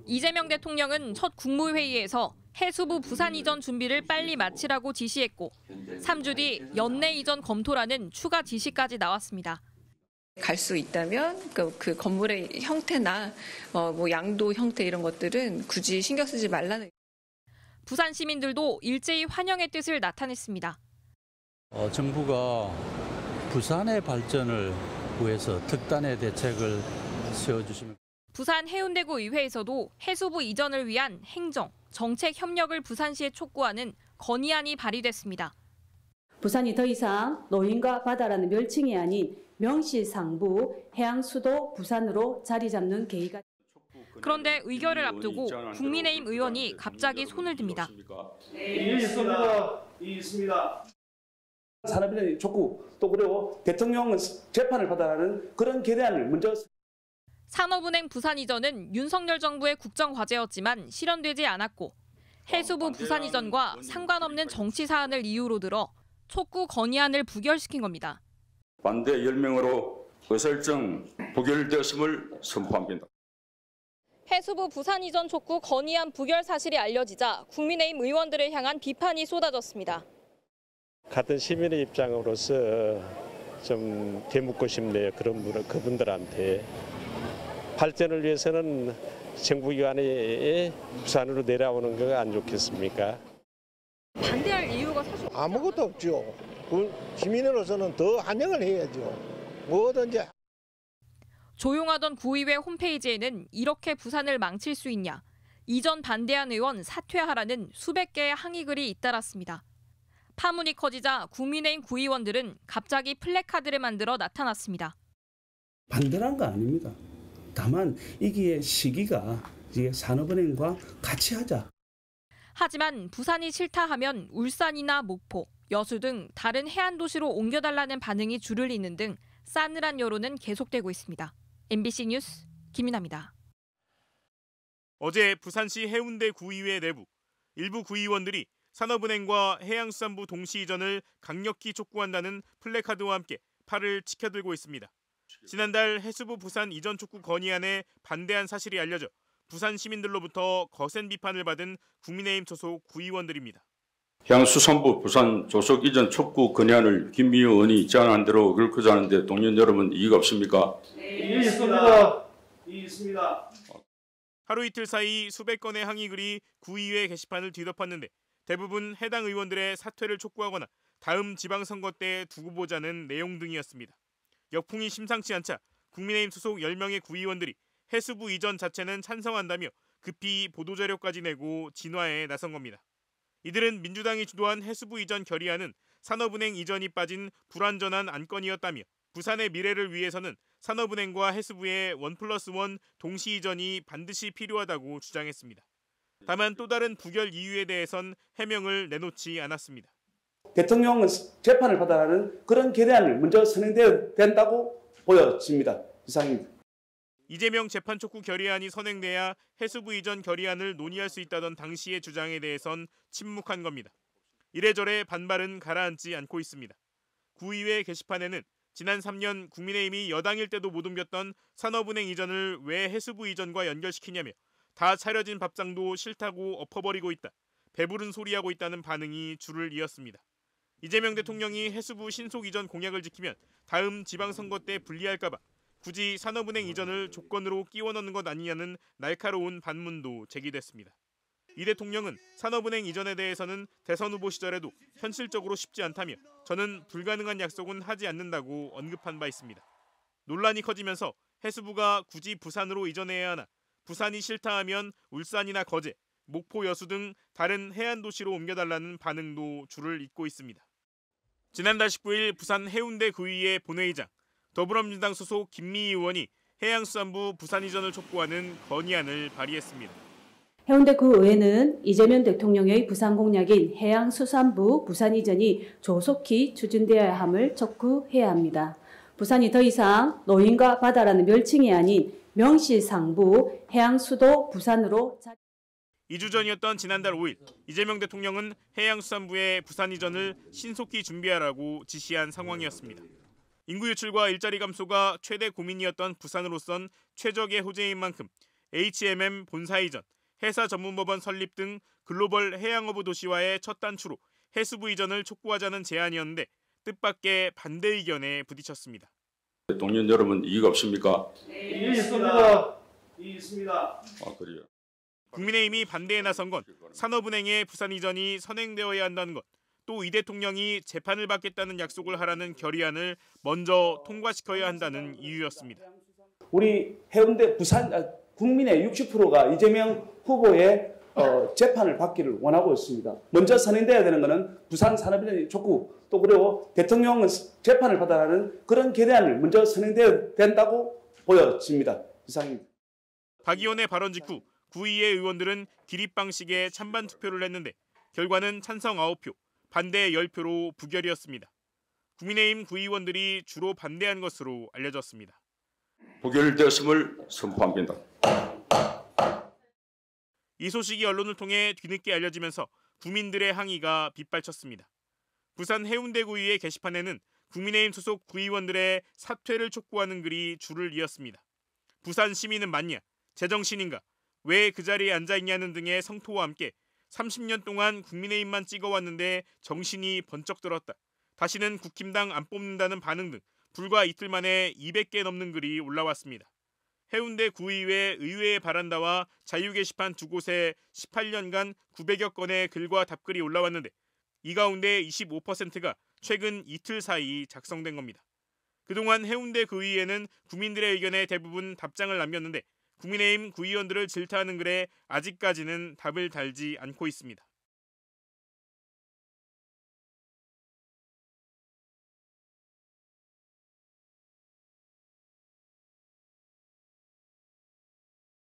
이재명 대통령은 첫 국무회의에서 해수부 부산 이전 준비를 빨리 마치라고 지시했고 3주 뒤 연내 이전 검토라는 추가 지시까지 나왔습니다. 갈 수 있다면 그 건물의 형태나 뭐 양도 형태 이런 것들은 굳이 신경 쓰지 말라는. 부산 시민들도 일제히 환영의 뜻을 나타냈습니다. 정부가 부산의 발전을 위해서 특단의 대책을 세워주시면. 부산 해운대구 의회에서도 해수부 이전을 위한 행정, 정책 협력을 부산시에 촉구하는 건의안이 발의됐습니다. 부산이 더 이상 노인과 바다라는 멸칭이 아닌 명실상부 해양수도 부산으로 자리 잡는 계기가. 그런데 의결을 앞두고 국민의힘 의원이 갑자기 손을 듭니다. 있습니다. 산업인의 촉구 또 그리고 대통령 재판을 받아라는 그런 계대안을 먼저. 산업은행 부산 이전은 윤석열 정부의 국정 과제였지만 실현되지 않았고 해수부 부산 이전과 상관없는 정치 사안을 이유로 들어 촉구 건의안을 부결시킨 겁니다. 반대 10명으로 의사일정 부결되었음을 선포합니다. 해수부 부산 이전 촉구 건의안 부결 사실이 알려지자 국민의힘 의원들을 향한 비판이 쏟아졌습니다. 같은 시민의 입장으로서 좀 되묻고 싶네요. 그분들한테. 발전을 위해서는 정부기관이 부산으로 내려오는 거 안 좋겠습니까? 반대할 이유가 사실 아무것도 없죠. 시민으로서는 더 환영을 해야죠. 뭐든지. 조용하던 구의회 홈페이지에는 이렇게 부산을 망칠 수 있냐, 이전 반대한 의원 사퇴하라는 수백 개의 항의글이 잇따랐습니다. 파문이 커지자 국민의힘 구의원들은 갑자기 플래카드를 만들어 나타났습니다. 반대란 거 아닙니다. 다만 이게 시기가 이게 산업은행과 같이 하자. 하지만 부산이 싫다 하면 울산이나 목포, 여수 등 다른 해안 도시로 옮겨달라는 반응이 줄을 잇는 등 싸늘한 여론은 계속되고 있습니다. MBC 뉴스 김민아입니다. 어제 부산시 해운대 구의회 내부 일부 구의원들이 산업은행과 해양수산부 동시 이전을 강력히 촉구한다는 플래카드와 함께 팔을 치켜들고 있습니다. 지난달 해수부 부산 이전 촉구 건의안에 반대한 사실이 알려져 부산 시민들로부터 거센 비판을 받은 국민의힘 소속 구의원들입니다. 해양수산부 부산 조속 이전 촉구 건의안을 김미애 의원이 제안한 대로 긁고자 하는데 동료 여러분 이의가 없습니까? 네, 있습니다. 하루 이틀 사이 수백 건의 항의글이 구의회 게시판을 뒤덮었는데 대부분 해당 의원들의 사퇴를 촉구하거나 다음 지방선거 때 두고 보자는 내용 등이었습니다. 역풍이 심상치 않자 국민의힘 소속 10명의 구의원들이 해수부 이전 자체는 찬성한다며 급히 보도자료까지 내고 진화에 나선 겁니다. 이들은 민주당이 주도한 해수부 이전 결의안은 산업은행 이전이 빠진 불완전한 안건이었다며 부산의 미래를 위해서는 산업은행과 해수부의 1+1 동시 이전이 반드시 필요하다고 주장했습니다. 다만 또 다른 부결 이유에 대해선 해명을 내놓지 않았습니다. 대통령 재판을 받아라는 그런 계대안을 먼저 선행되어야 된다고 보여집니다. 이상입니다. 이재명 재판 촉구 결의안이 선행돼야 해수부 이전 결의안을 논의할 수 있다던 당시의 주장에 대해선 침묵한 겁니다. 이래저래 반발은 가라앉지 않고 있습니다. 구의회 게시판에는 지난 3년 국민의힘이 여당일 때도 못 옮겼던 산업은행 이전을 왜 해수부 이전과 연결시키냐며 다 차려진 밥상도 싫다고 엎어버리고 있다, 배부른 소리하고 있다는 반응이 줄을 이었습니다. 이재명 대통령이 해수부 신속 이전 공약을 지키면 다음 지방선거 때 불리할까 봐 굳이 산업은행 이전을 조건으로 끼워 넣는 것 아니냐는 날카로운 반문도 제기됐습니다. 이 대통령은 산업은행 이전에 대해서는 대선 후보 시절에도 현실적으로 쉽지 않다며 저는 불가능한 약속은 하지 않는다고 언급한 바 있습니다. 논란이 커지면서 해수부가 굳이 부산으로 이전해야 하나, 부산이 싫다 하면 울산이나 거제, 목포, 여수 등 다른 해안 도시로 옮겨달라는 반응도 줄을 잇고 있습니다. 지난달 19일 부산 해운대 구의회 본회의장, 더불어민주당 소속 김미애 의원이 해양수산부 부산 이전을 촉구하는 건의안을 발의했습니다. 해운대구 의회는 이재명 대통령의 부산 공약인 해양수산부 부산 이전이 조속히 추진되어야 함을 촉구해야 합니다. 부산이 더 이상 노인과 바다라는 멸칭이 아닌 명실상부 해양수도 부산으로 2주 전이었던 지난달 5일 이재명 대통령은 해양수산부의 부산 이전을 신속히 준비하라고 지시한 상황이었습니다. 인구 유출과 일자리 감소가 최대 고민이었던 부산으로선 최적의 호재인 만큼 HMM 본사 이전, 해사 전문법원 설립 등 글로벌 해양어부 도시화의 첫 단추로 해수부 이전을 촉구하자는 제안이었는데 뜻밖의 반대 의견에 부딪혔습니다. 동년 여러분 이의가 없습니까? 네, 있습니다. 있습니다. 아, 그래요. 국민의힘이 반대에 나선 건 산업은행의 부산 이전이 선행되어야 한다는 것, 또 이 대통령이 재판을 받겠다는 약속을 하라는 결의안을 먼저 통과시켜야 한다는 이유였습니다. 우리 해운대 부산 국민의 60%가 이재명 후보의 재판을 받기를 원하고 있습니다. 먼저 선행돼야 되는 것은 부산 산업인의 촉구, 또 그리고 대통령은 재판을 받아라는 그런 결의안을 먼저 선행돼야 된다고 보여집니다. 이상입니다. 박 의원의 발언 직후 구의회 의원들은 기립 방식의 찬반 투표를 했는데 결과는 찬성 9표, 반대 10표로 부결이었습니다. 국민의힘 구의원들이 주로 반대한 것으로 알려졌습니다. 부결되었음을 선포합니다. 이 소식이 언론을 통해 뒤늦게 알려지면서 구민들의 항의가 빗발쳤습니다. 부산 해운대구의회 게시판에는 국민의힘 소속 구의원들의 사퇴를 촉구하는 글이 줄을 이었습니다. 부산 시민은 맞냐? 제정신인가? 왜 그 자리에 앉아있냐는 등의 성토와 함께 30년 동안 국민의힘만 찍어왔는데 정신이 번쩍 들었다. 다시는 국힘당 안 뽑는다는 반응 등 불과 이틀 만에 200개 넘는 글이 올라왔습니다. 해운대 구의회 의회의 바란다와 자유 게시판 두 곳에 18년간 900여 건의 글과 답글이 올라왔는데 이 가운데 25%가 최근 이틀 사이 작성된 겁니다. 그동안 해운대 구의회는 국민들의 의견에 대부분 답장을 남겼는데 국민의힘 구의원들을 질타하는 글에 아직까지는 답을 달지 않고 있습니다.